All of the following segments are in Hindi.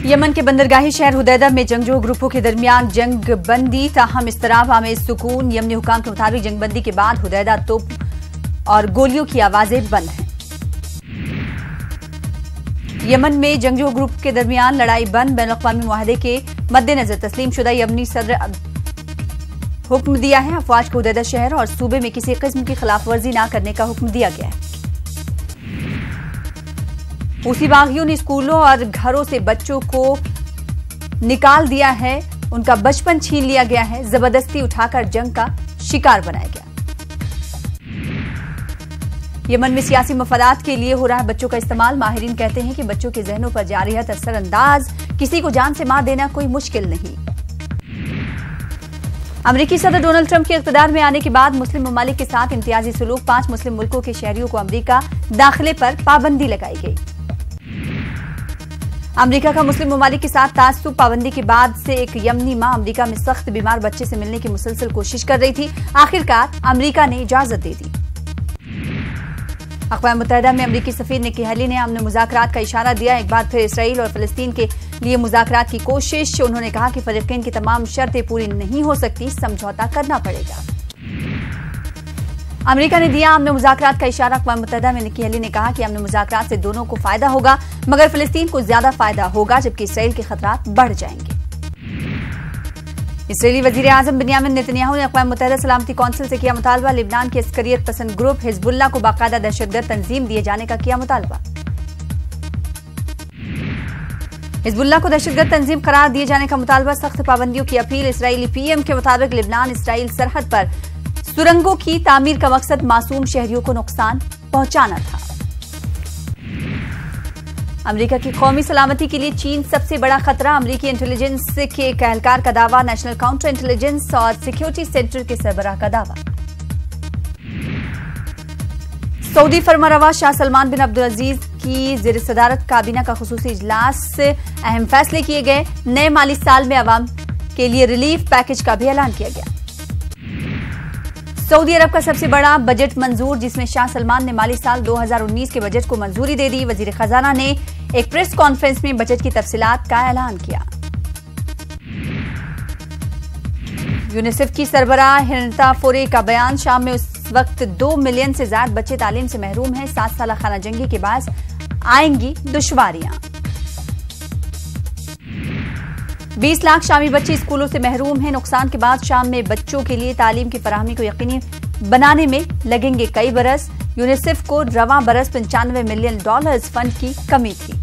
यमन के बंदरगाही शहर हुदैदा में जंगजू ग्रुपों के दरमियान जंग बंदी, ताहम इस्तराब आमेज सुकून। यमनी हुकाम के मुताबिक जंग बंदी के बाद हुदैदा तोप और गोलियों की आवाजें बंद हैं। यमन में जंगजू ग्रुप के दरमियान लड़ाई बंद। बैनुल-अक़वामी मुआहदे के मद्देनजर तस्लीम शुदा यमनी सदर हुक्म दिया है। अफवाज को हुदैदा शहर और सूबे में किसी किस्म की खिलाफ वर्जी न करने का हुक्म दिया गया है। हूसी बागियों ने स्कूलों और घरों से बच्चों को निकाल दिया है, उनका बचपन छीन लिया गया है, जबरदस्ती उठाकर जंग का शिकार बनाया गया। यमन में सियासी मफादात के लिए हो रहा है बच्चों का इस्तेमाल। माहिरीन कहते हैं कि बच्चों के जहनों पर जारी है असरअंदाज, किसी को जान से मार देना कोई मुश्किल नहीं। अमेरिकी सदर डोनाल्ड ट्रंप के इक़्तिदार में आने के बाद मुस्लिम ममालिक के साथ इम्तियाजी सलूक। 5 मुस्लिम मुल्कों के शहरियों को अमेरिका दाखिले पर पाबंदी लगाई गई। अमेरिका का मुस्लिम ममालिक के साथ तासुब पाबंदी के बाद से एक यमनी मां अमेरिका में सख्त बीमार बच्चे से मिलने की मुसलसल कोशिश कर रही थी। आखिरकार अमेरिका ने इजाजत दे दी। अक़वाम मुत्तहिदा में अमेरिकी सफीर निक्की हेली ने अमन मुज़ाकरात का इशारा दिया। एक बार फिर इसराइल और फ़लस्तीन के लिए मुज़ाकरात की कोशिश। उन्होंने कहा कि फ़रीक़ैन की तमाम शर्तें पूरी नहीं हो सकती, समझौता करना पड़ेगा। अमेरिका ने दिया अमन मुज़ाकरात का इशारा। अक़वाम मुत्तहिदा में निक्की हेली ने कहा कि अमन मुज़ाकरात से दोनों को फायदा होगा, मगर फ़लस्तीन को ज्यादा फायदा होगा, जबकि इसराइल के खतरात बढ़ जाएंगे। इसराइली वज़ीर आज़म बिन्यामिन नेतन्याहू ने अक़वाम मुत्तहिदा सलामती कौंसिल से किया मुतालबा। लिबनान के अस्करियत पसंद ग्रुप हिज़्बुल्लाह को बाकायदा दहशतगर्द तंजीम दिए जाने का किया मुतालबा। हिज़्बुल्लाह को दहशतगर्द तंजीम करार दिए जाने का मुतालबा। सख्त पाबंदियों की अपील। इसराइली पीएम के मुताबिक लिबनान इसराइल सरहद पर सुरंगों की तामीर का मकसद मासूम शहरियों को नुकसान पहुंचाना था। अमेरिका की कौमी सलामती के लिए चीन सबसे बड़ा खतरा। अमेरिकी इंटेलिजेंस के एक एहलकार का दावा। नेशनल काउंटर इंटेलिजेंस और सिक्योरिटी सेंटर के सरबराह का दावा। सऊदी फरमारवा शाह सलमान बिन अब्दुल अजीज की ज़ेर सदारत काबीना का खुसूसी इजलास। अहम फैसले किए गए। नए माली साल में अवाम के लिए रिलीफ पैकेज का भी ऐलान किया गया। सऊदी अरब का सबसे बड़ा बजट मंजूर, जिसमें शाह सलमान ने माली साल 2019 के बजट को मंजूरी दे दी। वजीर खजाना ने एक प्रेस कॉन्फ्रेंस में बजट की तफसीलात का ऐलान किया। यूनिसेफ की सरबराह हिरनता फोरे का बयान। शाम में उस वक्त 2 मिलियन से ज्यादा बच्चे तालीम से महरूम हैं। 7 साल खाना जंगी के बाद आएंगी दुश्वारियां। 20 लाख शामी बच्चे स्कूलों से महरूम हैं। नुकसान के बाद शाम में बच्चों के लिए तालीम की फराहमी को यकीनी बनाने में लगेंगे कई बरस। यूनिसेफ को रवां बरस $95 मिलियन फंड की कमी थी।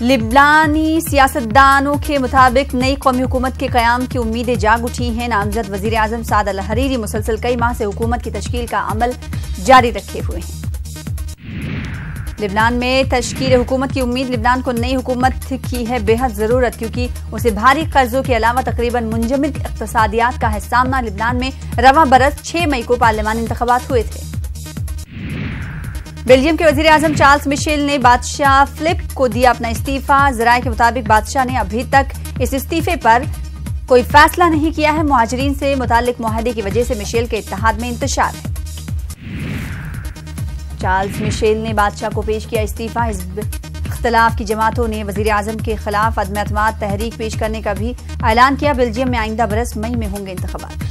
लिबनानी सियासतदानों के मुताबिक नई कौमी हुकूमत के कयाम की उम्मीदें जाग उठी हैं। नामजद वजीर आजम साद अल हरीरी मुसलसल कई माह से हुकूमत की तश्कील का अमल जारी रखे हुए हैं। लिबनान में तश्कील हुकूमत की उम्मीद। लिबनान को नई हुकूमत की है बेहद जरूरत, क्योंकि उसे भारी कर्जों के अलावा तकरीबन मुंजमद इक़्तिसादियात का है सामना। लिबनान में रवां बरस 6 मई को पार्लियामानी इंतखाबात हुए थे। बेल्जियम के वजीर आजम चार्ल्स मिशेल ने बादशाह फिलिप को दिया अपना इस्तीफा। जराये के मुताबिक बादशाह ने अभी तक इस इस्तीफे पर कोई फैसला नहीं किया है। मुहाजिरीन से मुताल्लिक मुआहदे की वजह से मिशेल के इत्तेहाद में इंतशार है। चार्ल्स मिशेल ने बादशाह को पेश किया इस्तीफा। हिज़्ब इख्तिलाफ की जमातों ने वजीर आजम के खिलाफ अदम एतमाद तहरीक पेश करने का भी ऐलान किया। बेल्जियम में आइंदा बरस मई में होंगे इंतखाबात।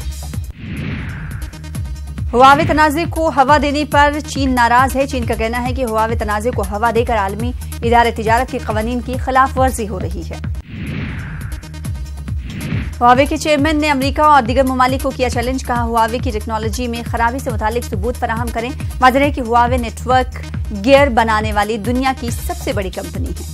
हुआवे तनाज़े को हवा देने पर चीन नाराज है। चीन का कहना है कि हुआवे तनाज़े को हवा देकर आलमी इदारे तिजारत के कवानीन की खिलाफ वर्जी हो रही है। हुआवे के चेयरमैन ने अमेरिका और दीगर ममालिक को किया चैलेंज। कहा, हुआवे की टेक्नोलॉजी में खराबी से मुतालिक सबूत फराहम करें। वाज़ेह है कि हुआवे नेटवर्क गियर बनाने वाली दुनिया की सबसे बड़ी कंपनी है।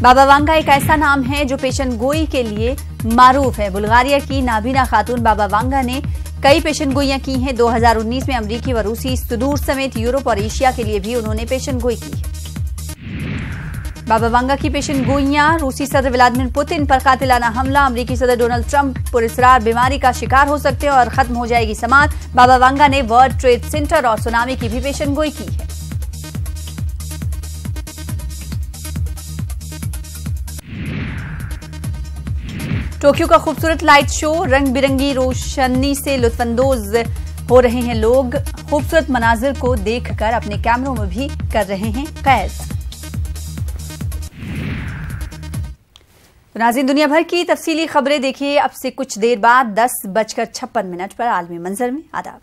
बाबा वांगा एक ऐसा नाम है जो पेशन गोई के लिए मारूफ है। बुल्गारिया की नाबीना खातून बाबा वांगा ने कई पेशन गोइयां की हैं। 2019 में अमरीकी व रूसी सुदूर समेत यूरोप और एशिया के लिए भी उन्होंने पेशन गोई की है। बाबा वांगा की पेशन गोइयां रूसी सदर व्लादिमीर पुतिन पर कातिलाना हमला। अमरीकी सदर डोनाल्ड ट्रंप पुरस्कार बीमारी का शिकार हो सकते हैं और खत्म हो जाएगी समात। बाबा वांगा ने वर्ल्ड ट्रेड सेंटर और सुनामी की भी पेशन गोई की है। टोक्यो का खूबसूरत लाइट शो। रंग बिरंगी रोशनी से लुत्फानंदोज हो रहे हैं लोग। खूबसूरत मनाजिर को देखकर अपने कैमरों में भी कर रहे हैं कैद। तो नाज़रीन, दुनिया भर की तफसीली खबरें देखिए अब से कुछ देर बाद 10:56 पर आलमी मंजर में। आदाब।